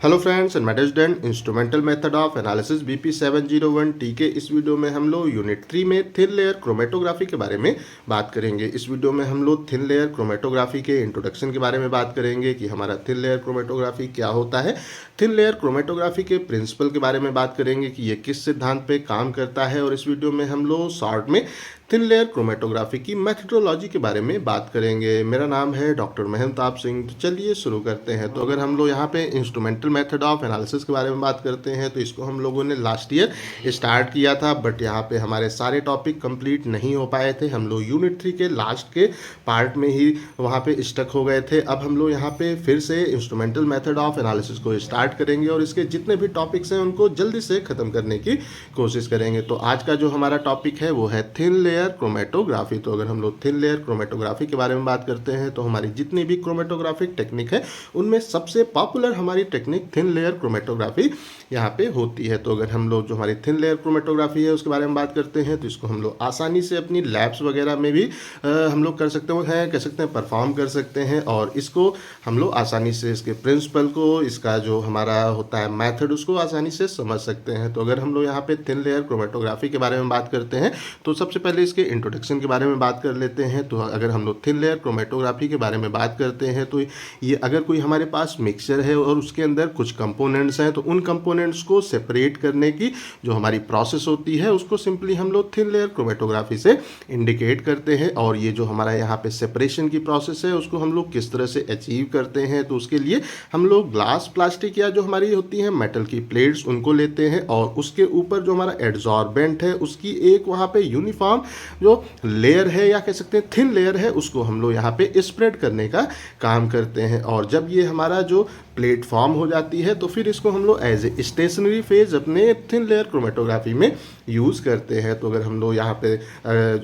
Hello friends and method instrumental method of analysis BP 701 के इस video में हम लोग यूनिट 3 में थिन लेयर क्रोमेटोग्राफी के बारे में बात करेंगे। इस वीडियो में हम लोग थिन लेयर क्रोमेटोग्राफी के इंट्रोडक्शन के बारे में बात करेंगे कि हमारा थिन लेयर क्रोमेटोग्राफी क्या होता है, थिन लेयर क्रोमेटोग्राफी के प्रिंसिपल के बारे में बात करेंगे कि ये किस सिद्धांत पे काम करता है, और इस वीडियो में हम लोग शॉर्ट में थिन लेयर क्रोमेटोग्राफी की मेथडोलॉजी के बारे में बात करेंगे। मेरा नाम है डॉक्टर महंताब सिंह। तो चलिए शुरू करते हैं। तो अगर हम लोग यहाँ पे इंस्ट्रूमेंटल मेथड ऑफ एनालिसिस के बारे में बात करते हैं तो इसको हम लोगों ने लास्ट ईयर स्टार्ट किया था, बट यहाँ पे हमारे सारे टॉपिक कंप्लीट नहीं हो पाए थे। हम लोग यूनिट 3 के लास्ट के पार्ट में ही वहाँ पे स्टक हो गए थे। अब हम लोग यहाँ पे फिर से इंस्ट्रूमेंटल मेथड ऑफ एनालिसिस को स्टार्ट करेंगे और इसके जितने भी टॉपिक्स हैं उनको जल्दी से ख़त्म करने की कोशिश करेंगे। तो आज का जो हमारा टॉपिक है वो है थिन लेयर क्रोमेटोग्राफी। तो अगर हम लोग थिन लेयर क्रोमेटोग्राफी के बारे में बात करते हैं तो हमारी जितनी भी क्रोमेटोग्राफिक टेक्निक है उनमें सबसे पॉपुलर हमारी टेक्निक थिन लेयर क्रोमेटोग्राफी यहाँ पे होती है। तो अगर हम लोग जो हमारी थिन लेयर क्रोमेटोग्राफी है उसके बारे में बात करते हैं तो इसको हम लोग आसानी से अपनी लैब्स वगैरह में भी हम लोग कर सकते हैं, परफॉर्म कर सकते हैं, और इसको हम लोग आसानी से इसके प्रिंसिपल को, इसका जो हमारा होता है मेथड, उसको आसानी से समझ सकते हैं। तो अगर हम लोग यहाँ पे थिन लेयर क्रोमेटोग्राफी के बारे में बात करते हैं तो सबसे पहले इसके इंट्रोडक्शन के बारे में बात कर लेते हैं। तो अगर हम लोग थिन लेयर क्रोमेटोग्राफी के बारे में बात करते हैं तो ये अगर कोई हमारे पास मिक्सचर है और उसके अंदर कुछ कंपोनेंट्स हैं तो उन कंपोनेंट्स को सेपरेट करने की जो हमारी प्रोसेस होती है उसको सिंपली हम लोग थिन लेयर क्रोमेटोग्राफी से इंडिकेट करते हैं। और ये जो हमारा यहाँ पे सेपरेशन की प्रोसेस है उसको हम लोग किस तरह से अचीव करते हैं, तो उसके लिए हम लोग ग्लास, प्लास्टिक या जो हमारी होती है मेटल की प्लेट्स उनको लेते हैं और उसके ऊपर जो हमारा एड्सॉर्बेंट है उसकी एक वहाँ पे यूनिफॉर्म जो लेयर है या कह सकते हैं थिन लेयर है उसको हम लोग यहाँ पे स्प्रेड करने का काम करते हैं। और जब ये हमारा जो प्लेटफॉर्म हो जाती है तो फिर इसको हम लोग एज ए स्टेशनरी फेज अपने थिन लेयर क्रोमेटोग्राफी में यूज़ करते हैं। तो अगर हम लोग यहाँ पे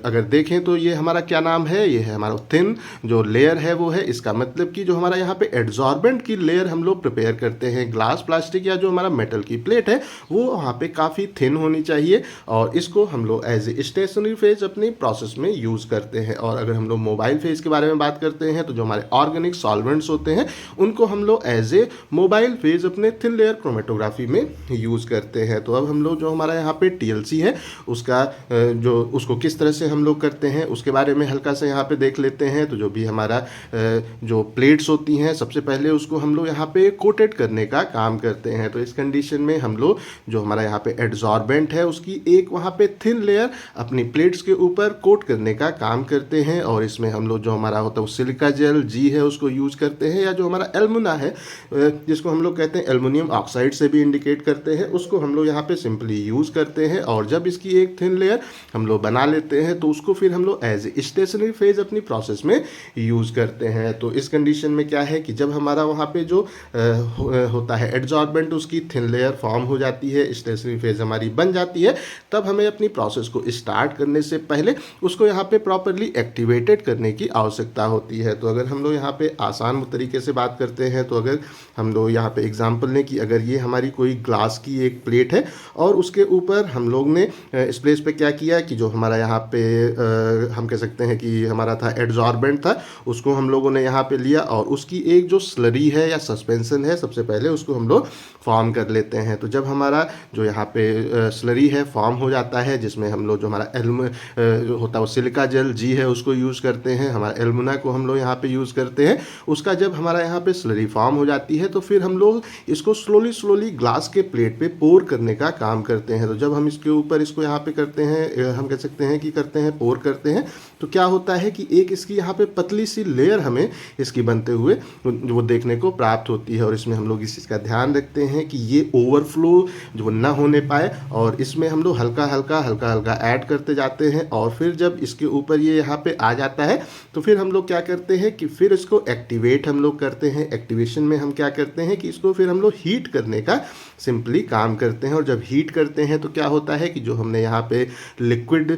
अगर देखें तो ये हमारा क्या नाम है, ये है हमारा थिन जो लेयर है वो है, इसका मतलब कि जो हमारा यहाँ पे एड्सॉर्बेंट की लेयर हम लोग प्रिपेयर करते हैं, ग्लास, प्लास्टिक या जो हमारा मेटल की प्लेट है वो वहाँ पे काफ़ी थिन होनी चाहिए, और इसको हम लोग एज ए स्टेशनरी फेज अपनी प्रोसेस में यूज़ करते हैं। और अगर हम लोग मोबाइल फेज के बारे में बात करते हैं तो जो हमारे ऑर्गेनिक सॉल्वेंट्स होते हैं उनको हम लोग एज ए मोबाइल फेज अपने थिन लेयर क्रोमेटोग्राफी में यूज़ करते हैं। तो अब हम लोग जो हमारा यहाँ पे टीएलसी है उसका जो उसको किस तरह से हम लोग करते हैं उसके बारे में हल्का सा यहाँ पे देख लेते हैं। तो जो भी हमारा जो प्लेट्स होती हैं सबसे पहले उसको हम लोग यहाँ पे कोटेड करने का काम करते हैं। तो इस कंडीशन में हम लोग जो हमारा यहाँ पे एड्सॉर्बेंट है उसकी एक वहाँ पे थिन लेयर अपनी प्लेट्स के ऊपर कोट करने का काम करते हैं, और इसमें हम लोग जो हमारा होता है वो सिलिका जेल जी है उसको यूज़ करते हैं, या जो हमारा एल्मुना है जिसको हम लोग कहते हैं एल्युमिनियम ऑक्साइड से भी इंडिकेट करते हैं, उसको हम लोग यहाँ पे सिंपली यूज़ करते हैं। और जब इसकी एक थिन लेयर हम लोग बना लेते हैं तो उसको फिर हम लोग एज ए स्टेशनरी फेज अपनी प्रोसेस में यूज़ करते हैं। तो इस कंडीशन में क्या है कि जब हमारा वहाँ पे जो होता है एड्सॉर्बेंट उसकी थिन लेयर फॉर्म हो जाती है, स्टेशनरी फेज हमारी बन जाती है, तब हमें अपनी प्रोसेस को स्टार्ट करने से पहले उसको यहाँ पे प्रॉपरली एक्टिवेटेड करने की आवश्यकता होती है। तो अगर हम लोग यहाँ पे आसान तरीके से बात करते हैं तो अगर हम लोग यहाँ पे एग्जांपल लें कि अगर ये हमारी कोई ग्लास की एक प्लेट है और उसके ऊपर हम लोग ने इस प्लेस पे क्या किया कि जो हमारा यहाँ पे हम कह सकते हैं कि हमारा था एड्सॉर्बेंट था, उसको हम लोगों ने यहाँ पे लिया और उसकी एक जो स्लरी है या सस्पेंशन है सबसे पहले उसको हम लोग फॉर्म कर लेते हैं। तो जब हमारा जो यहाँ पे स्लरी है फॉर्म हो जाता है जिसमें हम लोग जो हमारा जो होता है वो सिलिका जेल जी है उसको यूज़ करते हैं, हमारा एल्युमिना को हम लोग यहाँ पे यूज़ करते हैं। उसका जब हमारा यहाँ पे स्लरी फॉर्म हो जाती है तो फिर हम लोग इसको स्लोली ग्लास के प्लेट पे पोर करने का काम करते हैं। तो जब हम इसके ऊपर इसको यहाँ पे करते हैं, हम कह सकते हैं कि करते हैं पोर करते हैं, तो क्या होता है कि एक इसकी यहाँ पे पतली सी लेयर हमें इसकी बनते हुए वो देखने को प्राप्त होती है। और इसमें हम लोग इस चीज़ का ध्यान रखते हैं कि ये ओवरफ्लो जो ना होने पाए, और इसमें हम लोग हल्का हल्का ऐड करते जाते हैं। और फिर जब इसके ऊपर ये यहाँ पे आ जाता है तो फिर हम लोग क्या करते हैं कि फिर इसको एक्टिवेट हम लोग करते हैं। एक्टिवेशन में हम क्या करते हैं कि इसको फिर हम लोग हीट करने का सिंपली काम करते हैं। और जब हीट करते हैं तो क्या होता है कि जो हमने यहाँ पे लिक्विड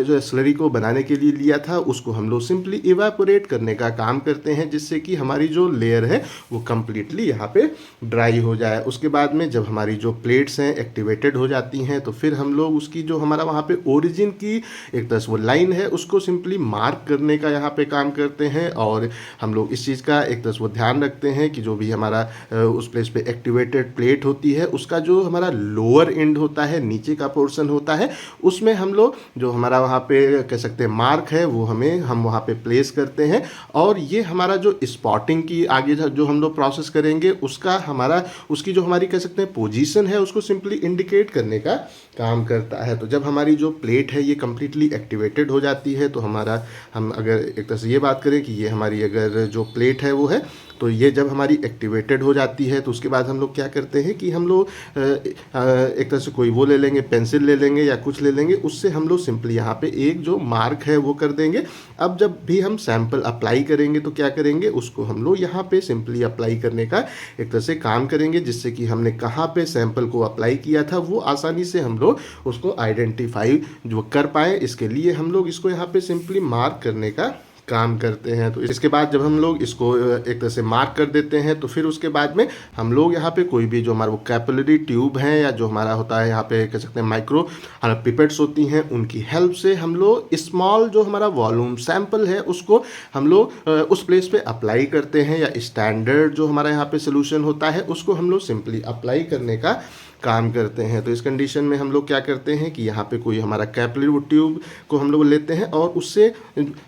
जो स्लरी को बनाने के लिए लिया था उसको हम लोग सिंपली इवेपोरेट करने का काम करते हैं, जिससे कि हमारी जो लेयर है वो कम्प्लीटली यहाँ पे ड्राई हो जाए। उसके बाद में जब हमारी जो प्लेट्स हैं एक्टिवेटेड हो जाती हैं तो फिर हम लोग उसकी जो हमारा वहाँ पे ओरिजिन की एक तरह से वो लाइन है उसको सिंपली मार्क करने का यहाँ पे काम करते हैं। और हम लोग इस चीज़ का एक तरह से वो ध्यान रखते हैं कि जो भी हमारा उस प्लेस पे एक्टिवेटेड प्लेट होती है, उसका जो हमारा लोअर एंड होता है, नीचे का पोर्शन होता है, उसमें हम लोग जो हमारा वहाँ पे कह सकते हैं मार्क है वो हम वहाँ पे प्लेस करते हैं। और ये हमारा जो स्पॉटिंग की आगे जो हम लोग प्रोसेस करेंगे उसका हमारा उसकी जो हमारी कह सकते हैं पोजीशन है उसको सिंपली इंडिकेट करने का काम करता है। तो जब हमारी जो प्लेट है ये कम्प्लीटली एक्टिवेटेड हो जाती है तो हम अगर एक तरह से ये बात करें कि ये हमारी अगर जो प्लेट है वो है, तो ये जब हमारी एक्टिवेटेड हो जाती है तो उसके बाद हम लोग क्या करते हैं कि हम लोग एक तरह से कोई वो ले लेंगे, पेंसिल ले लेंगे या कुछ ले लेंगे, उससे हम लोग सिंपली यहाँ पे एक जो मार्क है वो कर देंगे। अब जब भी हम सैंपल अप्लाई करेंगे तो क्या करेंगे, उसको हम लोग यहाँ पे सिंपली अप्लाई करने का एक तरह से काम करेंगे, जिससे कि हमने कहाँ पे सैंपल को अप्लाई किया था वो आसानी से हम लोग उसको आइडेंटिफाई जो कर पाए। इसके लिए हम लोग इसको यहाँ पे सिंपली मार्क करने का काम करते हैं। तो इसके बाद जब हम लोग इसको एक तरह से मार्क कर देते हैं तो फिर उसके बाद में हम लोग यहाँ पे कोई भी जो हमारा वो कैपिलरी ट्यूब है या जो हमारा होता है यहाँ पे कह सकते हैं माइक्रो पिपेट्स होती हैं, उनकी हेल्प से हम लोग स्मॉल जो हमारा वॉल्यूम सैंपल है उसको हम लोग उस प्लेस पे अप्लाई करते हैं, या स्टैंडर्ड जो हमारा यहाँ पे सोल्यूशन होता है उसको हम लोग सिंपली अप्लाई करने का काम करते हैं। तो इस कंडीशन में हम लोग क्या करते हैं कि यहाँ पे कोई हमारा कैपिलरी ट्यूब को हम लोग लेते हैं और उससे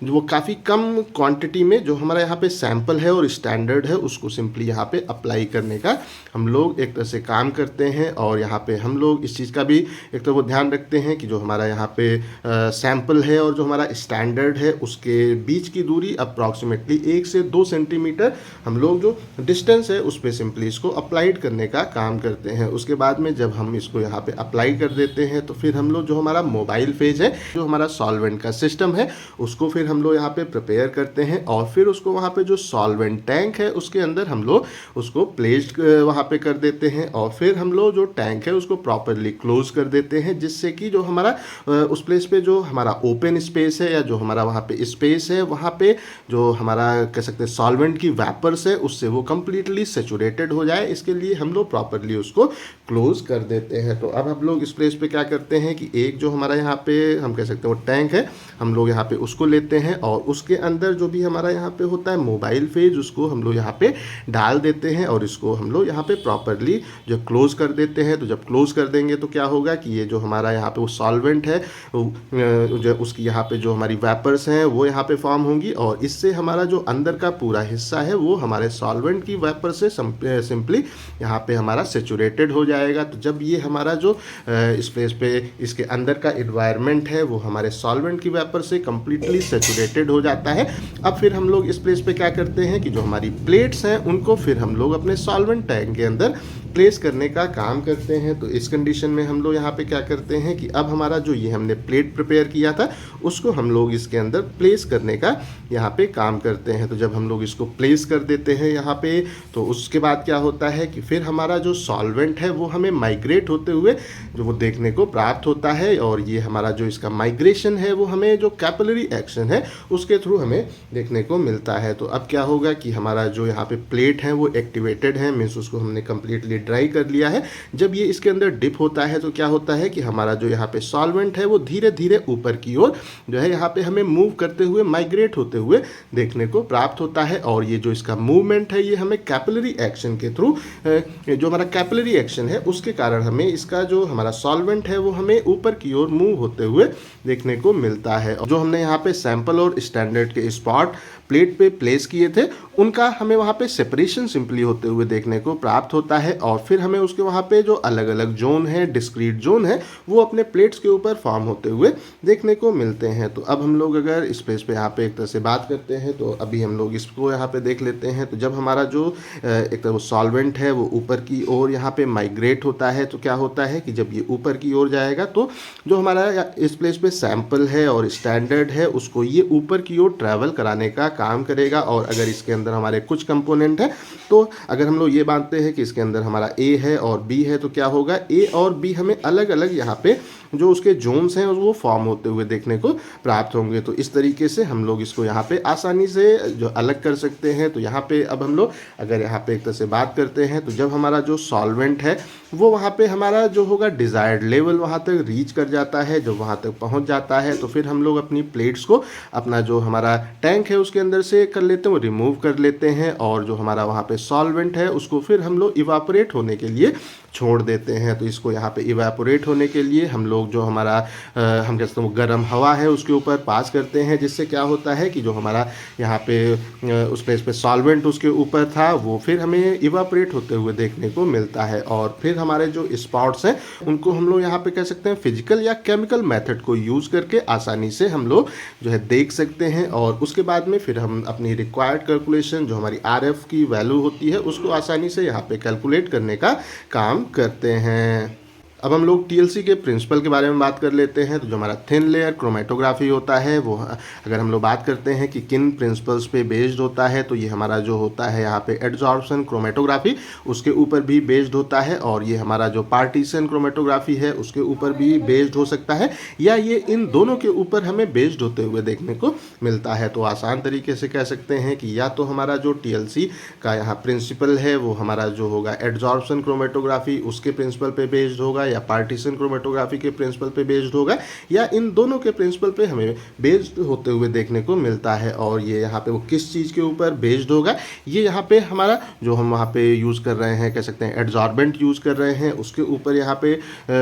वो काफ़ी कम क्वांटिटी में जो हमारा यहाँ पे सैंपल है और स्टैंडर्ड है उसको सिंपली यहाँ पे अप्लाई करने का हम लोग एक तरह से काम करते हैं। और यहाँ पे हम लोग इस चीज़ का भी एक तो वो ध्यान रखते हैं कि जो हमारा यहाँ पे सैंपल है और जो हमारा स्टैंडर्ड है उसके बीच की दूरी अप्रॉक्सीमेटली 1 से 2 सेंटीमीटर हम लोग जो डिस्टेंस है उस पर सिंपली इसको अप्लाइड करने का काम करते हैं। उसके बाद में जब हम इसको यहाँ पे अप्लाई कर देते हैं तो फिर हम लोग जो हमारा मोबाइल फेज है, जो हमारा सॉल्वेंट का सिस्टम है, उसको फिर हम लोग यहाँ पे प्रिपेयर करते हैं और फिर उसको वहाँ पे जो सॉल्वेंट टैंक है उसके अंदर हम लोग उसको प्लेस्ड वहाँ पे कर देते हैं और फिर हम लोग जो टैंक है उसको प्रॉपरली क्लोज कर देते हैं, जिससे कि जो हमारा उस प्लेस पे जो हमारा ओपन स्पेस है या जो हमारा वहाँ पे स्पेस है वहाँ पे जो हमारा कह सकते हैं सॉल्वेंट की वेपर्स है उससे वो कम्प्लीटली सेचुरेटेड हो जाए। इसके लिए हम लोग प्रॉपरली उसको क्लोज कर देते हैं। तो अब हम लोग इस प्लेस पे क्या करते हैं कि एक जो हमारा यहाँ पे हम कह सकते हैं वो टैंक है, हम लोग यहाँ पे उसको लेते हैं और उसके अंदर जो भी हमारा यहाँ पे होता है मोबाइल फेज उसको हम लोग यहाँ पे डाल देते हैं और इसको हम लोग यहाँ पे प्रॉपरली जो क्लोज कर देते हैं। तो जब क्लोज कर देंगे तो क्या होगा कि ये जो हमारा यहाँ पे वो सॉल्वेंट है जो उसकी यहाँ पे जो हमारी वेपर्स हैं वो यहाँ पे फॉर्म होंगी और इससे हमारा जो अंदर का पूरा हिस्सा है वो हमारे सॉल्वेंट की वेपर से सिंपली यहाँ पे हमारा सेचुरेटेड हो जाएगा। तो जब ये हमारा जो इस प्लेस पे इसके अंदर का एनवायरनमेंट है वो हमारे सॉल्वेंट की वेपर से कम्प्लीटली सेचुरेटेड हो जाता है। अब फिर हम लोग इस प्लेस पे क्या करते हैं कि जो हमारी प्लेट्स हैं उनको फिर हम लोग अपने सॉल्वेंट टैंक के अंदर प्लेस करने का काम करते हैं। तो इस कंडीशन में हम लोग यहाँ पे क्या करते हैं कि अब हमारा जो ये हमने प्लेट प्रिपेयर किया था उसको हम लोग इसके अंदर प्लेस करने का यहाँ पे काम करते हैं। तो जब हम लोग इसको प्लेस कर देते हैं यहाँ पे तो उसके बाद क्या होता है कि फिर हमारा जो सॉल्वेंट है वो हमें माइग्रेट होते हुए जो वो देखने को प्राप्त होता है और ये हमारा जो इसका माइग्रेशन है वो हमें जो कैपिलरी एक्शन है उसके थ्रू हमें देखने को मिलता है। तो अब क्या होगा कि हमारा जो यहाँ पे प्लेट है वो एक्टिवेटेड है, मीन्स उसको हमने कम्प्लीटली ड्राई कर लिया है। जब ये इसके अंदर डिप होता है तो क्या होता है कि हमारा जो यहाँ पे सॉल्वेंट है वो धीरे धीरे ऊपर की ओर जो है यहाँ पे हमें मूव करते हुए माइग्रेट होते हुए देखने को प्राप्त होता है। और ये जो इसका मूवमेंट है ये हमें कैपिलरी एक्शन के थ्रू जो हमारा कैपिलरी एक्शन है उसके कारण हमें इसका जो हमारा सॉल्वेंट है वो हमें ऊपर की ओर मूव होते हुए देखने को मिलता है। जो हमने यहाँ पे सैंपल और स्टैंडर्ड के स्पॉट प्लेट पे प्लेस किए थे उनका हमें वहाँ पे सेपरेशन सिंपली होते हुए देखने को प्राप्त होता है और फिर हमें उसके वहाँ पे जो अलग अलग जोन है, डिस्क्रीट जोन है, वो अपने प्लेट्स के ऊपर फॉर्म होते हुए देखने को मिलते हैं। तो अब हम लोग अगर इस प्लेस पे यहाँ पे एक तरह से बात करते हैं तो अभी हम लोग इसको यहाँ पे देख लेते हैं। तो जब हमारा जो एक तरह वो सॉल्वेंट है वो ऊपर की ओर यहाँ पे माइग्रेट होता है तो क्या होता है कि जब ये ऊपर की ओर जाएगा तो जो हमारा इस प्लेस पे सैंपल है और स्टैंडर्ड है उसको ये ऊपर की ओर ट्रैवल कराने का काम करेगा। और अगर इसके अंदर हमारे कुछ कंपोनेंट है तो अगर हम लोग ये मानते हैं कि इसके अंदर हमारे हमारा ए है और बी है तो क्या होगा, ए और बी हमें अलग अलग यहाँ पे जो उसके जोन्स हैं वो फॉर्म होते हुए देखने को प्राप्त होंगे। तो इस तरीके से हम लोग इसको यहाँ पे आसानी से जो अलग कर सकते हैं। तो यहाँ पे अब हम लोग अगर यहाँ पे एक तरह से बात करते हैं तो जब हमारा जो सॉल्वेंट है वो वहाँ पे हमारा जो होगा डिज़ायर्ड लेवल वहाँ तक रीच कर जाता है, जब वहाँ तक पहुँच जाता है तो फिर हम लोग अपनी प्लेट्स को अपना जो हमारा टैंक है उसके अंदर से कर लेते हैं, वो रिमूव कर लेते हैं और जो हमारा वहाँ पे सॉल्वेंट है उसको फिर हम लोग इवापोरेट होने के लिए छोड़ देते हैं। तो इसको यहाँ पे इवेपोरेट होने के लिए हम लोग जो हमारा हम कह सकते हैं गर्म हवा है उसके ऊपर पास करते हैं, जिससे क्या होता है कि जो हमारा यहाँ पे उस प्लेस पे सॉल्वेंट उसके ऊपर था वो फिर हमें इवेपोरेट होते हुए देखने को मिलता है। और फिर हमारे जो स्पॉट्स हैं उनको हम लोग यहाँ पे कह सकते हैं फिजिकल या केमिकल मेथड को यूज़ करके आसानी से हम लोग जो है देख सकते हैं। और उसके बाद में फिर हम अपनी रिक्वायर्ड कैलकुलेशन जो हमारी RF की वैल्यू होती है उसको आसानी से यहाँ पे कैलकुलेट करने का काम करते हैं। अब हम लोग TLC के प्रिंसिपल के बारे में बात कर लेते हैं। तो जो हमारा थिन लेयर क्रोमेटोग्राफी होता है वो अगर हम लोग बात करते हैं कि किन प्रिंसिपल्स पे बेस्ड होता है तो ये हमारा जो होता है यहाँ पे एडजॉर्प्शन क्रोमेटोग्राफी उसके ऊपर भी बेस्ड होता है, और ये हमारा जो पार्टीशन क्रोमेटोग्राफी है उसके ऊपर भी बेस्ड हो सकता है, या ये इन दोनों के ऊपर हमें बेस्ड होते हुए देखने को मिलता है। तो आसान तरीके से कह सकते हैं कि या तो हमारा जो TLC का यहाँ प्रिंसिपल है वो हमारा जो होगा एडजॉर्प्शन क्रोमेटोग्राफी उसके प्रिंसिपल पे बेस्ड होगा, या पार्टीशन क्रोमेटोग्राफी के प्रिंसिपल पे बेस्ड होगा, या इन दोनों के प्रिंसिपल पे हमें बेस्ड होते हुए देखने को मिलता है। और ये यहाँ पे वो किस चीज़ के ऊपर बेस्ड होगा, ये यहाँ पे हमारा जो हम वहाँ पे यूज़ कर रहे हैं कह सकते हैं एडजॉर्बेंट यूज़ कर रहे हैं उसके ऊपर यहाँ पे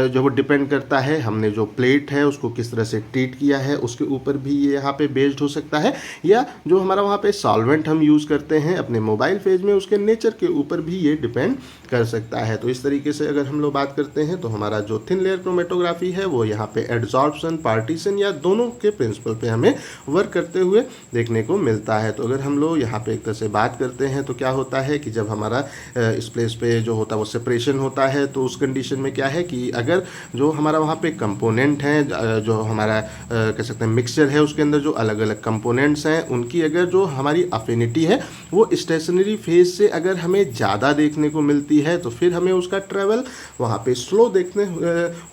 जो वो डिपेंड करता है। हमने जो प्लेट है उसको किस तरह से ट्रीट किया है उसके ऊपर भी ये यहाँ पे बेस्ड हो सकता है, या जो हमारा वहाँ पे सॉल्वेंट हम यूज़ करते हैं अपने मोबाइल फेज में उसके नेचर के ऊपर भी ये डिपेंड कर सकता है। तो इस तरीके से अगर हम लोग बात करते हैं तो हमारा जो थिन लेयर क्रोमेटोग्राफी है वो यहाँ पे एडजॉर्प्शन पार्टीशन या दोनों के प्रिंसिपल पे हमें वर्क करते हुए देखने को मिलता है। तो अगर हम लोग यहाँ पे एक तरह से बात करते हैं तो क्या होता है कि जब हमारा इस प्लेस पे जो होता है वो सेपरेशन होता है तो उस कंडीशन में क्या है कि अगर जो हमारा वहाँ पे कंपोनेंट हैं जो हमारा कह सकते हैं मिक्सचर है उसके अंदर जो अलग अलग कंपोनेंट्स हैं उनकी अगर जो हमारी अफिनिटी है वो स्टेशनरी फेज से अगर हमें ज़्यादा देखने को मिलती है तो फिर हमें उसका ट्रेवल वहाँ पे स्लो देखने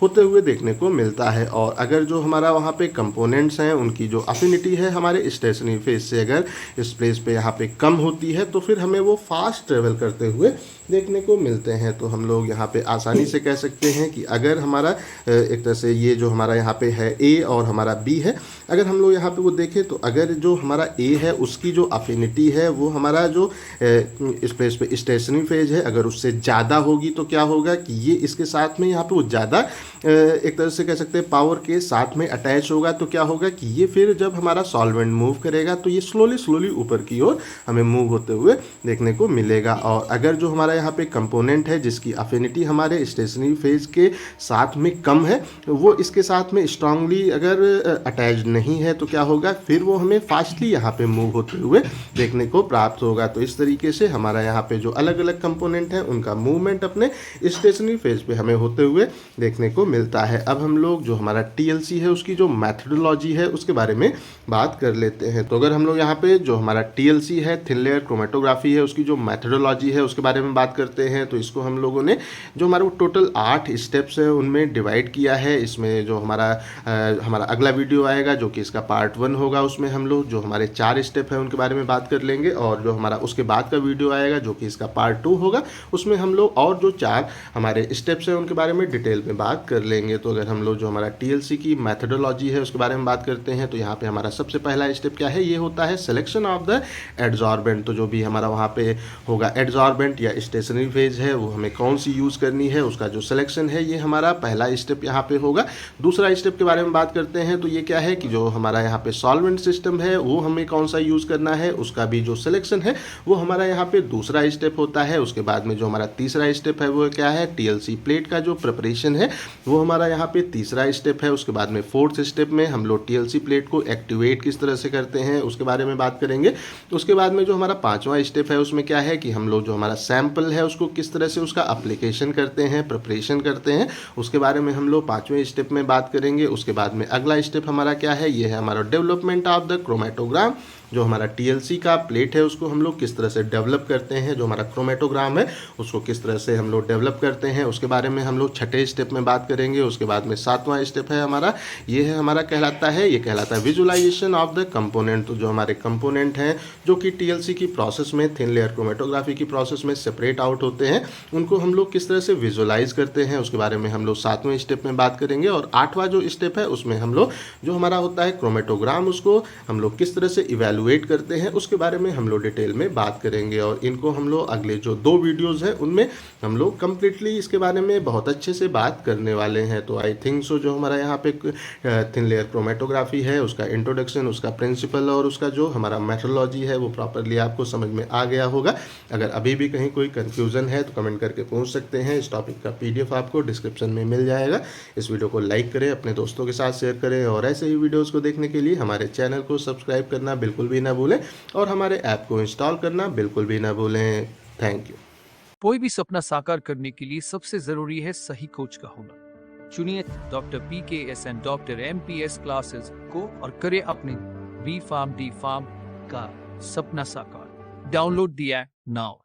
होते हुए देखने को मिलता है। और अगर जो हमारा वहाँ पे कंपोनेंट्स हैं उनकी जो अफिनिटी है हमारे स्टेशनरी फेज से अगर इस प्लेस पे यहाँ पे कम होती है तो फिर हमें वो फास्ट ट्रेवल करते हुए देखने को मिलते हैं। तो हम लोग यहाँ पे आसानी से कह सकते हैं कि अगर हमारा एक तरह से ये जो हमारा यहाँ पे है A और हमारा B है, अगर हम लोग यहाँ पे वो देखें तो अगर जो हमारा A है उसकी जो अफिनिटी है वो हमारा जो इस प्लेस पे स्टेशनरी फेज है अगर उससे ज़्यादा होगी तो क्या होगा कि ये इसके साथ में यहाँ पे वो ज़्यादा एक तरह से कह सकते हैं पावर के साथ में अटैच होगा। तो क्या होगा कि ये फिर जब हमारा सॉल्वेंट मूव करेगा तो ये स्लोली ऊपर की ओर हमें मूव होते हुए देखने को मिलेगा। और अगर जो हमारा यहाँ पे कंपोनेंट है जिसकी अफिनिटी हमारे स्टेशनरी फेज के साथ में कम है वो इसके साथ में स्ट्रांगली अगर अटैच नहीं है तो क्या होगा फिर वो हमें फास्टली यहाँ पे मूव होते हुए देखने को प्राप्त होगा। तो इस तरीके से हमारा यहाँ पे जो अलग अलग कंपोनेंट हैं उनका मूवमेंट अपने स्टेशनरी फेज पे हमें होते हुए देखने को मिलता है। अब हम लोग जो हमारा TLC है उसकी जो मैथडोलॉजी है उसके बारे में बात कर लेते हैं। तो अगर हम लोग यहाँ पे जो हमारा TLC है थिन लेयर क्रोमेटोग्राफी है उसकी जो मैथडोलॉजी है उसके बारे में बात करते हैं तो इसको हम लोगों ने जो हमारा टोटल 8 स्टेप्स है उनमें डिवाइड किया है। इसमें जो हमारा अगला वीडियो आएगा जो कि इसका पार्ट 1 होगा उसमें हम लोग जो हमारे 4 स्टेप है उनके बारे में बात कर लेंगे, और जो हमारा उसके बाद का वीडियो आएगा जो कि इसका पार्ट 2 होगा उसमें हम लोग और जो 4 हमारे स्टेप्स है उनके बारे में डिटेल में बात कर लेंगे। तो अगर हम लोग जो हमारा TLC की मैथडोलॉजी है उसके बारे में बात करते हैं तो यहाँ पे हमारा सबसे पहला स्टेप क्या है, ये होता है सिलेक्शन ऑफ द एडजॉर्बेंट। तो जो भी हमारा वहाँ पे होगा एडजॉर्बेंट या स्टेशनरी फेज है वो हमें कौन सी यूज़ करनी है उसका जो सिलेक्शन है ये हमारा पहला स्टेप यहाँ पे होगा। दूसरा स्टेप के बारे में बात करते हैं तो ये क्या है कि जो हमारा यहाँ पे सॉल्वेंट सिस्टम है वो हमें कौन सा यूज़ करना है उसका भी जो सिलेक्शन है वो हमारा यहाँ पे दूसरा स्टेप होता है। उसके बाद में जो हमारा तीसरा स्टेप है वो क्या है, TLC प्लेट का जो प्रिपरेशन है वो हमारा यहाँ पे तीसरा स्टेप है। उसके बाद में फोर्थ स्टेप में हम लोग TLC प्लेट को एक्टिवेट किस तरह से करते हैं उसके बारे में बात करेंगे। उसके बाद में जो हमारा पांचवा स्टेप है उसमें क्या है कि हम लोग जो हमारा सैंपल है उसको किस तरह से उसका एप्लीकेशन करते हैं, प्रिपरेशन करते हैं, उसके बारे में हम लोग पांचवें स्टेप में बात करेंगे। उसके बाद में अगला स्टेप हमारा क्या है, ये है हमारा डेवलपमेंट ऑफ द क्रोमेटोग्राम जो हमारा TLC का प्लेट है उसको हम लोग किस तरह से डेवलप करते हैं, जो हमारा क्रोमेटोग्राम है उसको किस तरह से हम लोग डेवलप करते हैं, उसके बारे में हम लोग छठे स्टेप में बात करेंगे। उसके बाद में सातवां स्टेप है हमारा, ये है हमारा कहलाता है विजुअलाइजेशन ऑफ द कंपोनेंट। तो जो हमारे कंपोनेंट हैं जो कि TLC की प्रोसेस में, थिन लेयर क्रोमेटोग्राफी की प्रोसेस में सेपरेट आउट होते हैं, उनको हम लोग किस तरह से विजुअलाइज करते हैं उसके बारे में हम लोग सातवें स्टेप में बात करेंगे। और आठवां जो स्टेप है उसमें हम लोग जो हमारा होता है क्रोमेटोग्राम, उसको हम लोग किस तरह से इवेलुएट करते हैं उसके बारे में हम लोग डिटेल में बात करेंगे। और इनको हम लोग अगले जो 2 वीडियोस हैं उनमें हम लोग कंप्लीटली इसके बारे में बहुत अच्छे से बात करने वाले हैं। तो आई थिंक सो जो हमारा यहाँ पे थिन लेयर क्रोमेटोग्राफी है उसका इंट्रोडक्शन, उसका प्रिंसिपल और उसका जो हमारा मेथोडोलॉजी है वो प्रॉपरली आपको समझ में आ गया होगा। अगर अभी भी कहीं कोई कंफ्यूजन है तो कमेंट करके पूछ सकते हैं। इस टॉपिक का PDF आपको डिस्क्रिप्शन में मिल जाएगा। इस वीडियो को लाइक करें, अपने दोस्तों के साथ शेयर करें और ऐसे ही वीडियोस को देखने के लिए हमारे चैनल को सब्सक्राइब करना बिल्कुल भी ना भूलें और हमारे ऐप को इंस्टॉल करना बिल्कुल भी ना भूलें। Thank you. कोई भी सपना साकार करने के लिए सबसे जरूरी है सही कोच का होना। चुनिए doctor PKS and doctor MPS classes को और करें अपने B Farm D Farm का सपना साकार। Download the app now.